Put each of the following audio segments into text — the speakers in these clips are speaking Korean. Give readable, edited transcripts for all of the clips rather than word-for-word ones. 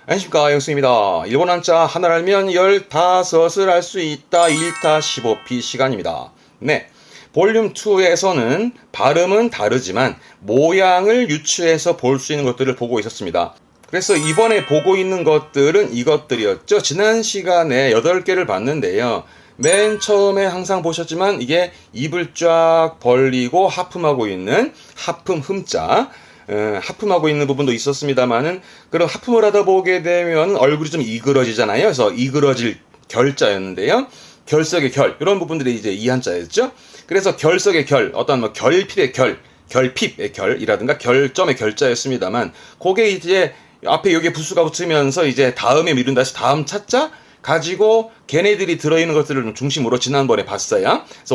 안녕하십니까, 영수입니다. 일본 한자 하나를 알면 15을 알 수 있다. 1타 15피 시간입니다. 네, 볼륨 2에서는 발음은 다르지만 모양을 유추해서 볼 수 있는 것들을 보고 있었습니다. 그래서 이번에 보고 있는 것들은 이것들이었죠. 지난 시간에 8개를 봤는데요. 맨 처음에 항상 보셨지만 이게 입을 쫙 벌리고 하품하고 있는 하품 흠자, 하품하고 있는 부분도 있었습니다만은, 그럼 하품을 하다 보게 되면 얼굴이 좀 이그러지잖아요. 그래서 이그러질 결자였는데요. 결석의 결, 이런 부분들이 이제 이한자였죠. 그래서 결석의 결, 어떤 뭐 결핍의 결, 결핍의 결이라든가 결점의 결자였습니다만, 그게 이제 앞에 여기에 부수가 붙으면서 이제 다음에 미룬다 해서 다음 차자 가지고 걔네들이 들어있는 것들을 중심으로 지난번에 봤어요. 그래서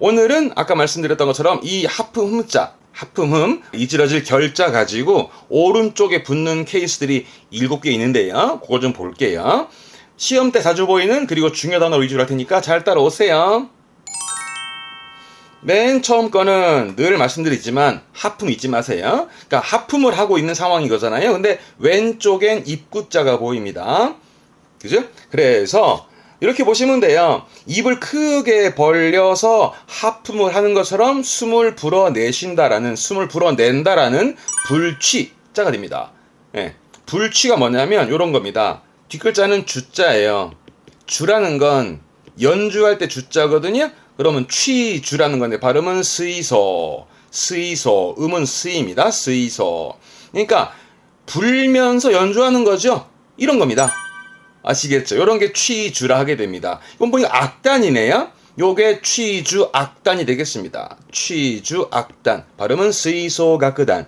오늘은 아까 말씀드렸던 것처럼 이 하품 흠자, 하품흠, 이지러질 결자 가지고 오른쪽에 붙는 케이스들이 7개 있는데요. 그거 좀 볼게요. 시험 때 자주 보이는, 그리고 중요 단어 위주로 할 테니까 잘 따라오세요. 맨 처음 거는 늘 말씀드리지만 하품 잊지 마세요. 그러니까 하품을 하고 있는 상황인 거잖아요. 근데 왼쪽엔 입구자가 보입니다. 그죠? 그래서 이렇게 보시면 돼요. 입을 크게 벌려서 하품을 하는 것처럼 숨을 불어낸다라는 불취자가 됩니다. 예, 불취가 뭐냐면 이런 겁니다. 뒷글자는 주자예요. 주라는 건 연주할 때 주자거든요. 그러면 취주라는 건데 발음은 스이소, 음은 스입니다. 스이소. 그러니까 불면서 연주하는 거죠. 이런 겁니다. 아시겠죠? 이런 게 취주라 하게 됩니다. 이건 보니까 악단이네요. 요게 취주 악단이 되겠습니다. 취주 악단. 발음은 스이소가크단.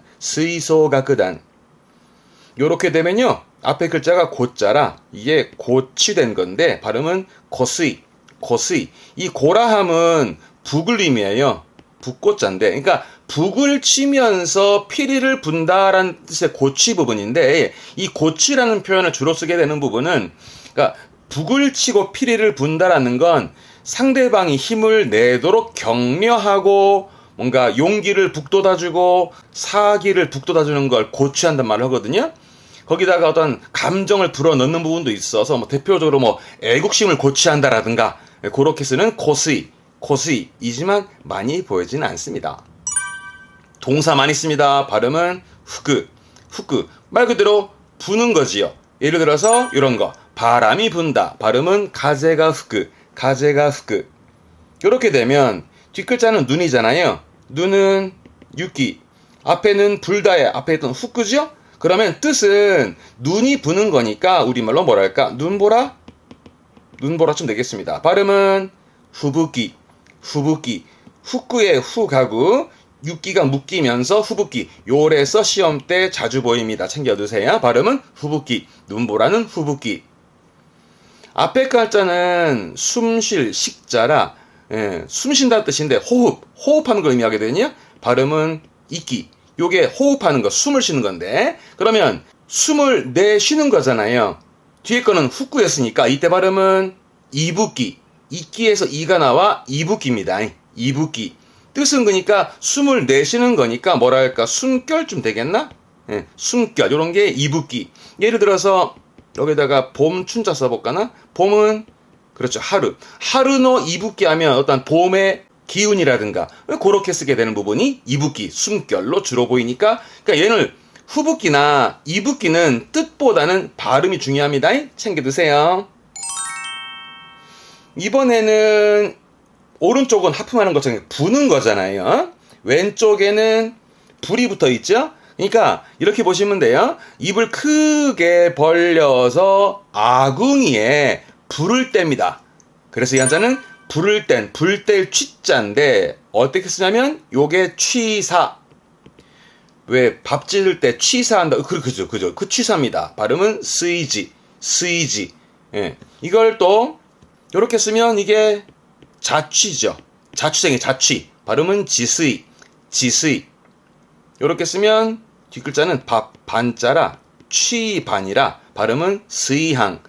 요렇게 되면요. 앞에 글자가 고자라 이게 고치된 건데 발음은 고스이. 이 고라함은 북을 의미해요. 북고자인데, 그러니까 북을 치면서 피리를 분다라는 뜻의 고치 부분인데, 이 고치라는 표현을 주로 쓰게 되는 부분은, 그러니까 북을 치고 피리를 분다라는 건 상대방이 힘을 내도록 격려하고 뭔가 용기를 북돋아주고 사기를 북돋아주는 걸 고취한단 말을 하거든요. 거기다가 어떤 감정을 불어넣는 부분도 있어서 뭐 대표적으로 뭐 애국심을 고취한다라든가 그렇게 쓰는 고스이이지만 많이 보이지는 않습니다. 동사 많이 씁니다. 발음은 후크 말 그대로 부는 거지요. 예를 들어서 이런 거 바람이 분다. 발음은 가제가 후크 이렇게 되면 뒷글자는 눈이잖아요. 눈은 유키, 앞에는 불다에 앞에 있던 후크죠. 그러면 뜻은 눈이 부는 거니까 우리말로 뭐랄까 눈보라쯤 되겠습니다. 발음은 후부기 후쿠의 후가구 육기가 묶이면서 후부기 요래서 시험 때 자주 보입니다. 챙겨두세요. 발음은 후부기, 눈보라는 후부기. 앞에 글자는 숨쉴 식자라 숨쉰다는 뜻인데 호흡하는 걸 의미하게 되거든요. 발음은 이끼, 요게 호흡하는 거, 숨을 쉬는 건데, 그러면 숨을 내쉬는 거잖아요. 뒤에 거는 후쿠였으니까 이때 발음은 이붓기, 이끼에서 이가 나와 이붓기입니다. 이붓기. 뜻은 그러니까 숨을 내쉬는 거니까 뭐랄까 숨결쯤 되겠나? 숨결, 요런 게 이붓기. 예를 들어서 여기다가 봄 춘자 써볼까나? 봄은 그렇죠, 하루노 이붓기 하면 어떤 봄의 기운이라든가 그렇게 쓰게 되는 부분이 이붓기, 숨결로 주로 보이니까, 그러니까 얘는 후붓기나 이붓기는 뜻보다는 발음이 중요합니다. 챙겨두세요. 이번에는 오른쪽은 하품하는 것처럼 부는 거잖아요. 왼쪽에는 불이 붙어 있죠. 그러니까 이렇게 보시면 돼요. 입을 크게 벌려서 아궁이에 불을 뗍니다. 그래서 이 한자는 불을 땐, 불뗄 취자인데 어떻게 쓰냐면 요게 취사. 왜 밥 짓을 때 취사한다. 그죠. 그 취사입니다. 발음은 스이지. 예. 이걸 또 요렇게 쓰면 이게 자취죠. 자취생의 자취. 발음은 지스이. 요렇게 쓰면 뒷글자는 밥 반자라 취반이라 발음은 스이항.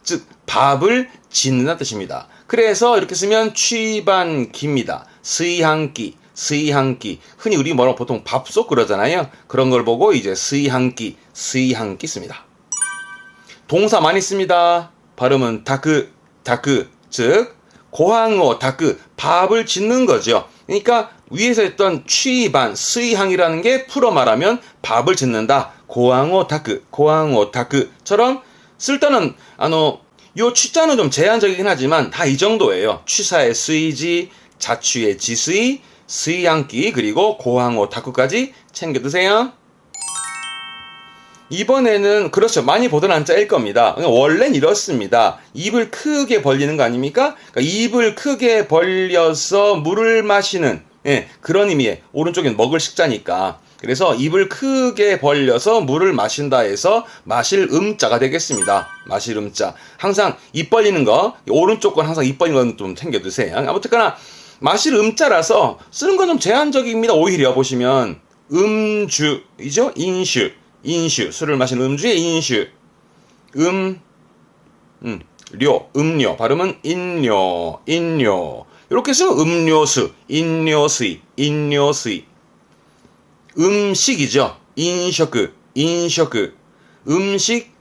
즉 밥을 짓는다는 뜻입니다. 그래서 이렇게 쓰면 취반기입니다. 스이항기. 스이 한 끼. 흔히 우리 뭐라고 보통 밥솥 그러잖아요. 그런 걸 보고 이제 스이 한 끼 씁니다. 동사 많이 씁니다. 발음은 다크, 즉 고항어 다크, 밥을 짓는 거죠. 그러니까 위에서 했던 취반, 스이항이라는 게 풀어 말하면 밥을 짓는다. 고항어 다크처럼 쓸 때는 요 취자는 좀 제한적이긴 하지만 다 이 정도예요. 취사의 스이지, 자취의 지스이, 스이항기, 그리고 고항어 다크까지 챙겨 드세요. 이번에는 그렇죠. 많이 보던 한자일 겁니다. 원래는 이렇습니다. 입을 크게 벌리는 거 아닙니까? 그러니까 입을 크게 벌려서 물을 마시는 그런 의미의 오른쪽엔 먹을 식자니까. 그래서 입을 크게 벌려서 물을 마신다 해서 마실 음자가 되겠습니다. 마실 음자. 항상 입 벌리는 거, 오른쪽 건 항상 입 벌리는 건 좀 챙겨두세요. 아무튼간에 마실 음자라서 쓰는 건 좀 제한적입니다. 오히려 보시면 음주이죠? 인슈, 술을 마시는 음주의 인슈. 음료. 발음은 인뇨. 이렇게 쓰면 음료수, 인뇨수이. 음식이죠. 인셔크. 음식,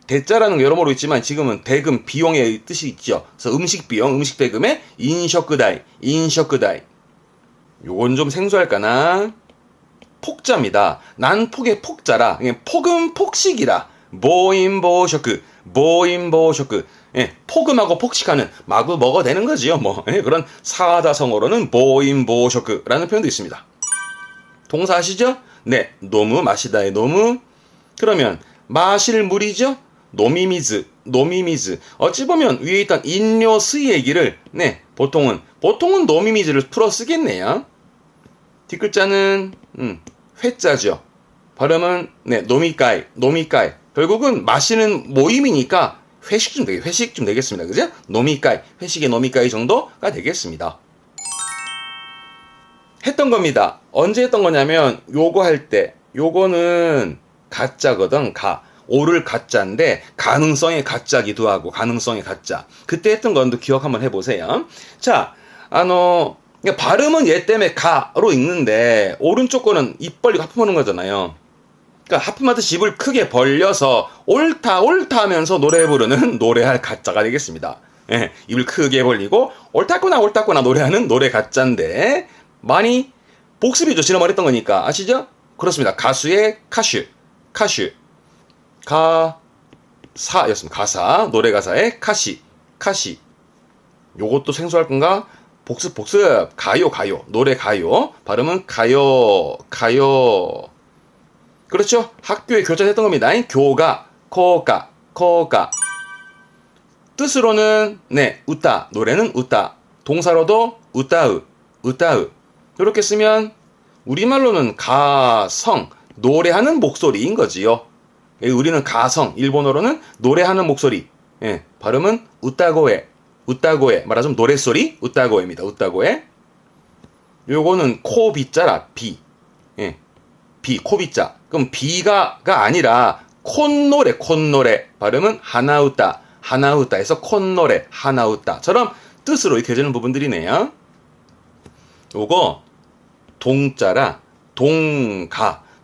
대자라는 거 여러모로 있지만 지금은 대금, 비용의 뜻이 있죠. 그래서 음식 비용, 음식 대금에 인셔크다이. 요건 좀 생소할까나? 폭자입니다. 난폭의 폭자라. 폭은 폭식이라. 보인보셔크. 폭음하고 폭식하는 마구 먹어대는 거지요. 그런 사자성어로는 보인보셔크라는 표현도 있습니다. 동사 아시죠? 네, 노무 마시다의 노무. 그러면 마실 물이죠? 노미미즈. 어찌 보면 위에 있던 인뇨스의 얘기를 보통은 노미미즈를 풀어 쓰겠네요. 뒷글자는 회자죠. 발음은 노미까이. 결국은 마시는 모임이니까 회식 좀 되겠습니다. 그죠? 노미까이. 회식의 노미까이 정도가 되겠습니다. 했던 겁니다. 언제 했던 거냐면 요거 할 때, 요거는 가짜거든. 오를 가짜인데 가능성의 가짜기도 하고 가능성의 가짜. 그때 했던 건도 기억 한번 해보세요. 자, 그러니까 발음은 얘 때문에 가로 읽는데 오른쪽 거는 입 벌리고 하품하는 거잖아요. 그러니까 하품하듯이 입을 크게 벌려서 옳다 하면서 노래 부르는 노래할 가짜가 되겠습니다. 입을 크게 벌리고 옳다구나 노래하는 노래 가짜인데 많이 복습이죠. 지난번에 했던 거니까 아시죠? 그렇습니다. 가수의 카슈 가사였습니다. 가사, 노래 가사의 카시. 요것도 생소할 건가? 복습. 가요. 노래 가요. 발음은 가요. 그렇죠? 학교에 교차했던 겁니다. 교가, 코가. 뜻으로는 웃다. 노래는 웃다. 동사로도 웃다으. 이렇게 쓰면 우리말로는 가성, 노래하는 목소리인 거지요. 우리는 가성, 일본어로는 노래하는 목소리. 발음은 웃다고에. 말하자면 노랫소리 웃다고에입니다. 웃다고에. 요거는 코비자라. 비, 코비자. 그럼 비가 아니라 콧노래. 발음은 하나웃다 해서 콧노래, 하나웃다처럼 뜻으로 익혀지는 부분들이네요. 요거 동자라.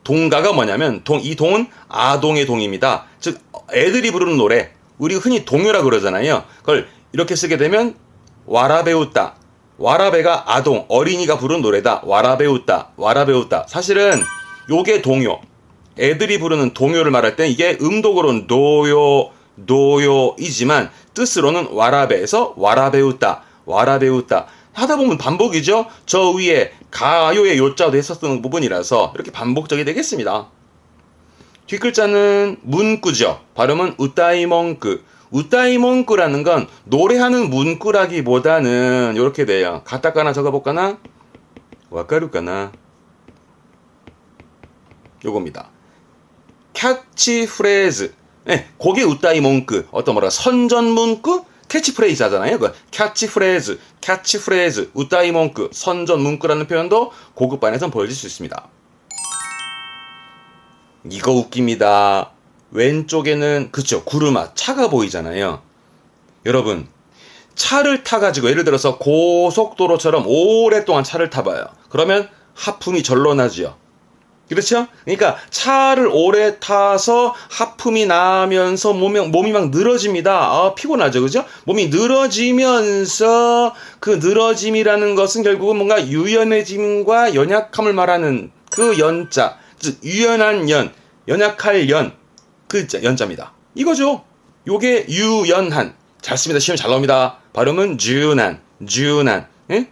동가가 뭐냐면 이 동은 아동의 동입니다. 즉 애들이 부르는 노래, 우리 흔히 동요라 그러잖아요. 그걸 이렇게 쓰게 되면 와라배웃다. 와라배가 아동, 어린이가 부르는 노래다. 와라배웃다. 사실은 요게 동요. 애들이 부르는 동요를 말할 때 이게 음독으로는 노요이지만 뜻으로는 와라배에서 와라배웃다. 하다 보면 반복이죠. 저 위에 가요의 요자도 했었던 부분이라서 이렇게 반복적이 되겠습니다. 뒷글자는 문구죠. 발음은 우따이몽끄라는 건 노래하는 문구라기보다는 이렇게 돼요. 가타카나 적어볼까나? 와까루까나? 요겁니다. 캐치프레이즈. 그게 우따이몽끄. 선전문구? 캐치프레이즈 하잖아요. 캐치프레이즈, 우따이몽끄, 선전문구라는 표현도 고급반에선 보여질 수 있습니다. 이거 웃깁니다. 왼쪽에는 그쵸, 구르마 차가 보이잖아요. 여러분, 차를 타가지고 예를 들어서 고속도로처럼 오랫동안 차를 타봐요. 그러면 하품이 절로 나지요. 그렇죠? 그러니까 차를 오래 타서 하품이 나면서 몸이 막 늘어집니다. 피곤하죠. 그죠? 몸이 늘어지면서 그 늘어짐이라는 것은 결국은 뭔가 유연해짐과 연약함을 말하는 그 연자, 즉 유연한 연, 연약할 연, 그 연자입니다. 이거죠. 요게 유연한. 잘 씁니다. 시험 잘 나옵니다. 발음은 준한, 예?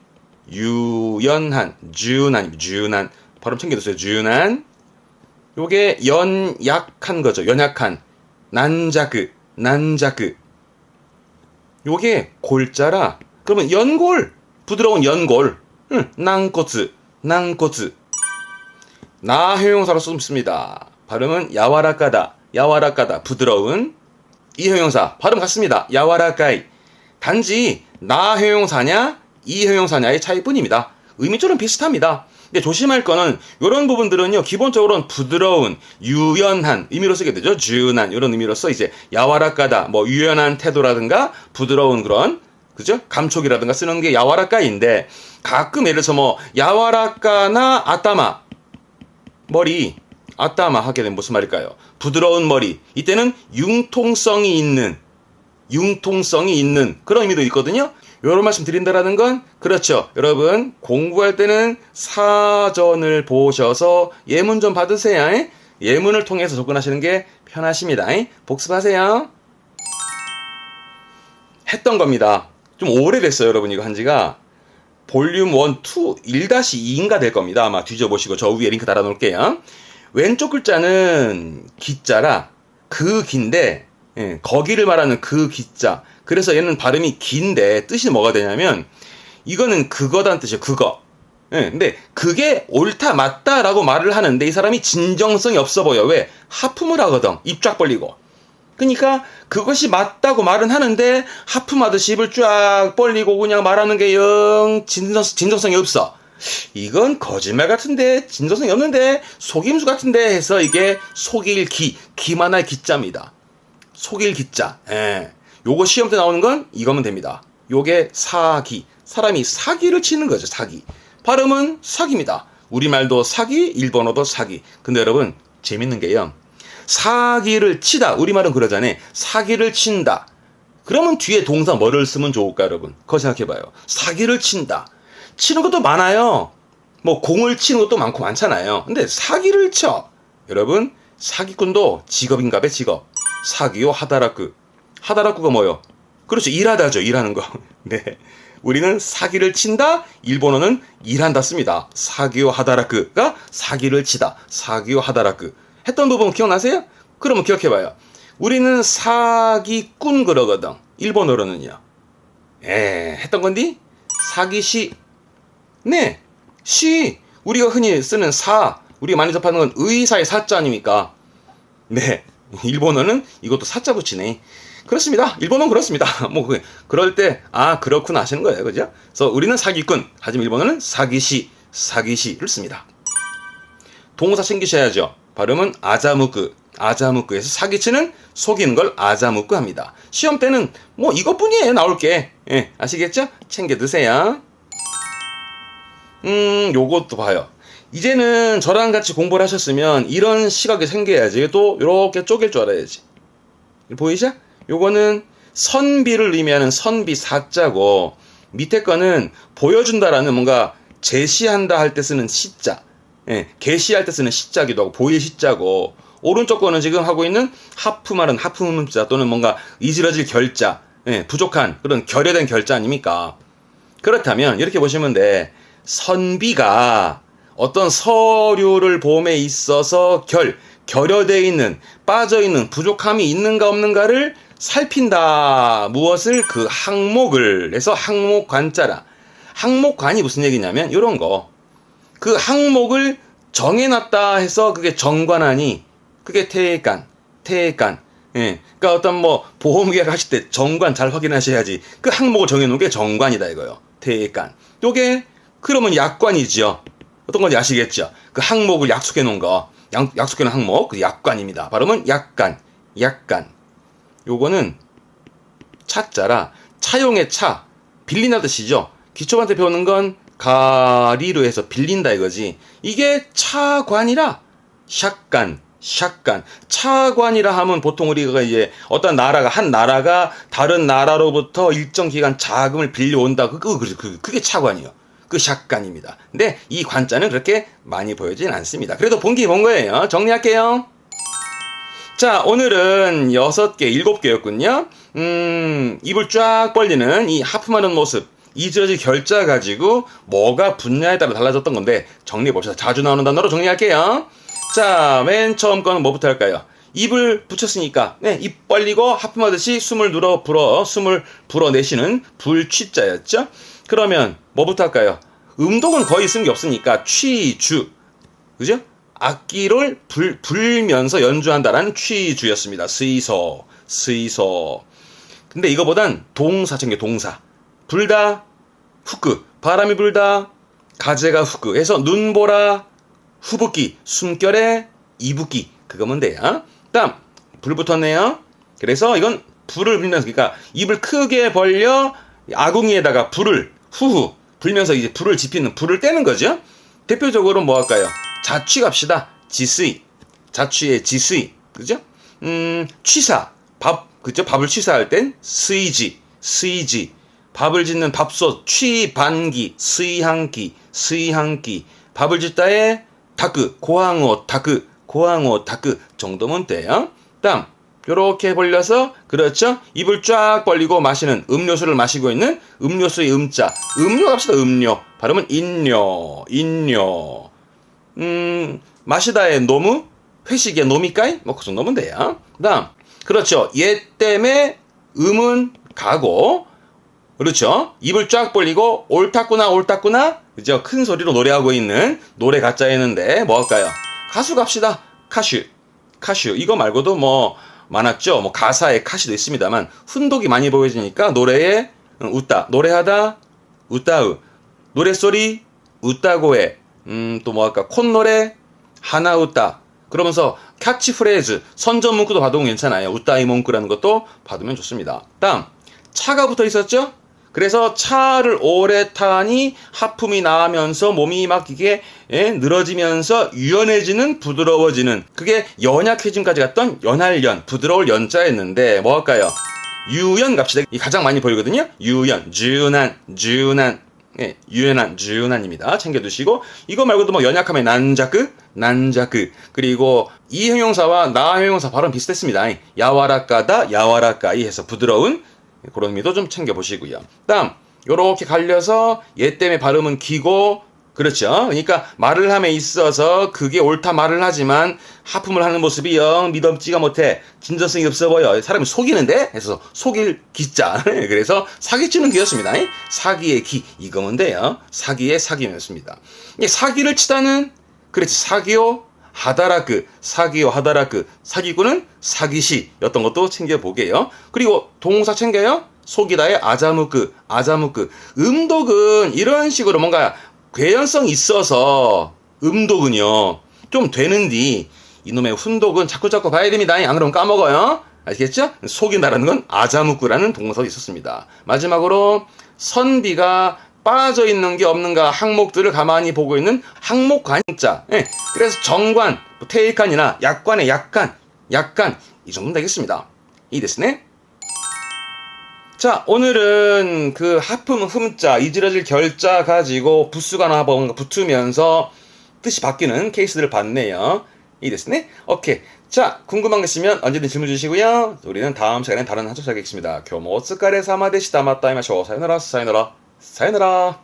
유연한, 준한. 발음 챙겨두세요. 준한. 요게 연약한 거죠. 연약한. 난자그. 요게 골자라. 그러면 연골. 부드러운 연골. 난꼬츠. 나형용사로 씁니다. 발음은 야와라까다. 부드러운. 이 형용사. 발음 같습니다. 야와라까이. 단지 나형용사냐 이형용사냐의 차이뿐입니다. 의미처럼 비슷합니다. 근데 조심할 거는 이런 부분들은요, 기본적으로는 부드러운, 유연한 의미로 쓰게 되죠. 준한 이런 의미로서 이제 야와라까다, 뭐 유연한 태도라든가 부드러운 그런 그죠? 감촉이라든가 쓰는 게 야와라까인데, 가끔 예를 들어서 뭐 야와라까나 아따마 머리 아따마 하게 되면 무슨 말일까요? 부드러운 머리. 이때는 융통성이 있는 그런 의미도 있거든요. 요런 말씀 드린다라는 건 그렇죠. 여러분 공부할 때는 사전을 보셔서 예문 좀 받으세요. 예문을 통해서 접근하시는 게 편하십니다. 복습하세요. 했던 겁니다. 좀 오래됐어요. 여러분 이거 한지가 볼륨 1, 2, 1-2인가 될 겁니다. 아마 뒤져보시고 저 위에 링크 달아놓을게요. 왼쪽 글자는 기자라 그 긴데, 거기를 말하는 그 기자. 그래서 얘는 발음이 긴데 뜻이 뭐가 되냐면 이거는 그거다는 뜻이에요. 그거. 근데 그게 옳다 맞다라고 말을 하는데 이 사람이 진정성이 없어 보여. 왜? 하품을 하거든. 입 쫙 벌리고. 그러니까 그것이 맞다고 말은 하는데 하품하듯이 입을 쫙 벌리고 그냥 말하는 게 영 진정성이 없어. 이건 거짓말 같은데, 진정성이 없는데, 속임수 같은데 해서 이게 속일 기만할 기자입니다. 속일 기자. 요거 시험 때 나오는 건 이거면 됩니다. 요게 사기. 사람이 사기를 치는 거죠, 사기. 발음은 사기입니다. 우리말도 사기, 일본어도 사기. 근데 여러분, 재밌는 게요. 사기를 치다. 우리말은 그러잖아요. 사기를 친다. 그러면 뒤에 동사 뭐를 쓰면 좋을까, 여러분? 그거 생각해봐요. 사기를 친다. 치는 것도 많아요. 뭐 공을 치는 것도 많잖아요. 근데 사기를 쳐. 여러분, 사기꾼도 직업인가 봐, 직업. 사기요 하다라쿠. 하다라쿠가 뭐요? 그렇죠. 일하다죠. 일하는 거. 네. 우리는 사기를 친다. 일본어는 일한다 씁니다. 사기요 하다라쿠가 사기를 치다. 사기요 하다라쿠. 했던 부분 기억나세요? 그러면 기억해봐요. 우리는 사기꾼 그러거든. 일본어로는요. 했던 건디? 사기시. 네. 시. 우리가 흔히 쓰는 사. 우리가 많이 접하는 건 의사의 사자 아닙니까? 네. 일본어는 이것도 사자 붙이네. 그렇습니다. 일본어는 그렇습니다. 뭐 그럴 때 그렇구나 하시는 거예요. 그죠? 그래서 우리는 사기꾼. 하지만 일본어는 사기시를 씁니다. 동사 챙기셔야죠. 발음은 아자무크에서 사기치는 속이는 걸 아자무크 합니다. 시험 때는 뭐 이것뿐이에요. 나올 게. 아시겠죠? 챙겨 드세요. 요것도 봐요. 이제는 저랑 같이 공부를 하셨으면 이런 시각이 생겨야지. 또 이렇게 쪼갤 줄 알아야지. 보이죠? 요거는 선비를 의미하는 선비 사자고, 밑에 거는 보여준다라는 뭔가 제시한다 할 때 쓰는 시자. 게시할 때 쓰는 시자기도 하고 보일 시자고, 오른쪽 거는 지금 하고 있는 하품하는 하품자 또는 뭔가 이지러질 결자, 부족한 그런 결여된 결자 아닙니까? 그렇다면 이렇게 보시면 돼. 선비가 어떤 서류를 봄에 있어서 결여되어 있는, 빠져 있는, 부족함이 있는가 없는가를 살핀다. 무엇을? 그 항목을 해서 항목관자라. 항목관이 무슨 얘기냐면 이런 거. 그 항목을 정해놨다 해서 그게 정관하니 그게 태관. 그러니까 어떤 뭐 보험계약 하실 때 정관 잘 확인하셔야지. 그 항목을 정해놓은 게 정관이다 이거요. 태관. 요게 그러면 약관이지요. 어떤 건지 아시겠죠? 그 항목을 약속해 놓은 거. 약속해 놓은 항목, 그 약관입니다. 발음은 약간. 요거는 차자라. 차용의 차, 빌린다 뜻이죠. 기초반때 배우는 건 가리로 해서 빌린다 이거지. 이게 차관이라 샷간. 차관이라 하면 보통 우리가 이제 어떤 나라가, 한 나라가 다른 나라로부터 일정 기간 자금을 빌려온다. 그게 차관이요. 그 샷간입니다. 근데 이 관자는 그렇게 많이 보여지진 않습니다. 그래도 본게 본 거예요. 정리할게요. 자, 오늘은 6개, 7개였군요. 입을 쫙 벌리는 이 하품하는 모습, 이즈러질 결자 가지고 뭐가 붙냐에 따라 달라졌던 건데 정리해봅시다. 자주 나오는 단어로 정리할게요. 자, 맨 처음 거는 뭐부터 할까요? 입을 붙였으니까 입 벌리고 하품하듯이 숨을 불어내시는 불취자였죠? 그러면 뭐부터 할까요? 음독은 거의 쓰는 게 없으니까 취주, 그죠? 악기를 불면서 연주한다라는 취주였습니다. 스이소. 근데 이거보단 동사 챙겨, 동사. 불다, 후크. 바람이 불다, 가재가 후크. 해서 눈보라, 후붓기. 숨결에 이붓기. 그거면 돼요. 다음, 불 붙었네요. 그래서 이건 불을 불면서, 그러니까 입을 크게 벌려 아궁이에다가 불을 후후 불면서 이제 불을 지피는, 불을 떼는 거죠. 대표적으로 뭐 할까요? 자취 갑시다. 지스이. 자취의 지스이. 그죠? 취사. 그죠? 밥을 취사할 땐 스이지. 밥을 짓는 밥솥. 취반기. 스이한기. 밥을 짓다에 다크. 고항오 다크 정도면 돼요. 다음. 요렇게 벌려서, 그렇죠? 입을 쫙 벌리고 마시는, 음료수를 마시고 있는 음료수의 음자. 음료 갑시다. 음료. 발음은 인뇨. 마시다의 노무, 회식의 노미까이, 뭐 그 정도면 돼요. 다음, 그렇죠. 얘 때문에 음은 가고, 그렇죠. 입을 쫙 벌리고 옳다구나, 그죠? 큰 소리로 노래하고 있는 노래 가짜였는데 뭐 할까요? 가수 갑시다. 카슈. 이거 말고도 뭐 많았죠. 뭐 가사에 카시도 있습니다만 훈독이 많이 보여지니까 노래에 노래하다, 웃다우, 노래소리, 웃다고해. 또 뭐 할까? 콧노래, 하나 웃다. 그러면서 캐치프레이즈, 선전 문구도 받으면 괜찮아요. 웃다이 문구라는 것도 받으면 좋습니다. 다음, 차가 붙어 있었죠? 그래서 차를 오래 타니 하품이 나면서 몸이 막 이게 늘어지면서 유연해지는, 부드러워지는, 그게 연약해짐까지 갔던 연할연, 부드러울 연자였는데 뭐 할까요? 유연 갑시다. 이 가장 많이 보이거든요. 유연, 주난. 유연한, 주난입니다. 챙겨두시고, 이거 말고도 뭐 연약함의 난자크. 그리고 이 형용사와 나 형용사 발음 비슷했습니다. 야와라까이 해서 부드러운, 그런 의미도 좀 챙겨보시고요. 다음, 요렇게 갈려서 얘 때문에 발음은 기고, 그렇죠. 그러니까 말을 함에 있어서 그게 옳다 말을 하지만 하품을 하는 모습이 영 믿음지가 못해. 진정성이 없어 보여. 사람이 속이는데? 해서 속일 기자. 그래서 사기치는 기였습니다. 사기의 기. 이거면 돼요. 사기의 사기였습니다. 사기를 치다는, 그렇지. 사기요 하다라크. 사기꾼은 사기시였던 것도 챙겨보게요. 그리고 동사 챙겨요. 속이다의 아자무크. 음독은 이런 식으로 뭔가 괴연성 있어서 음독은요 좀 되는디, 이놈의 훈독은 자꾸 봐야 됩니다. 안 그러면 까먹어요. 아시겠죠? 속인다라는 건 아자무크라는 동사가 있었습니다. 마지막으로 선비가 빠져있는 게 없는가 항목들을 가만히 보고 있는 항목관자. 그래서 정관, 테이칸이나 약관의 약간 이 정도 되겠습니다. 이 됐네. 자, 오늘은 그 하품 흠자, 이지러질 결자 가지고 부수가나 뭔가 붙으면서 뜻이 바뀌는 케이스들을 봤네요. 이 됐네. 오케이. 자, 궁금한 거 있으면 언제든 질문 주시고요. 우리는 다음 시간에 다른 한쪽 시작하겠습니다. 교모 오츠카레 사마 데시타. 마타 이마쇼. 사요나라.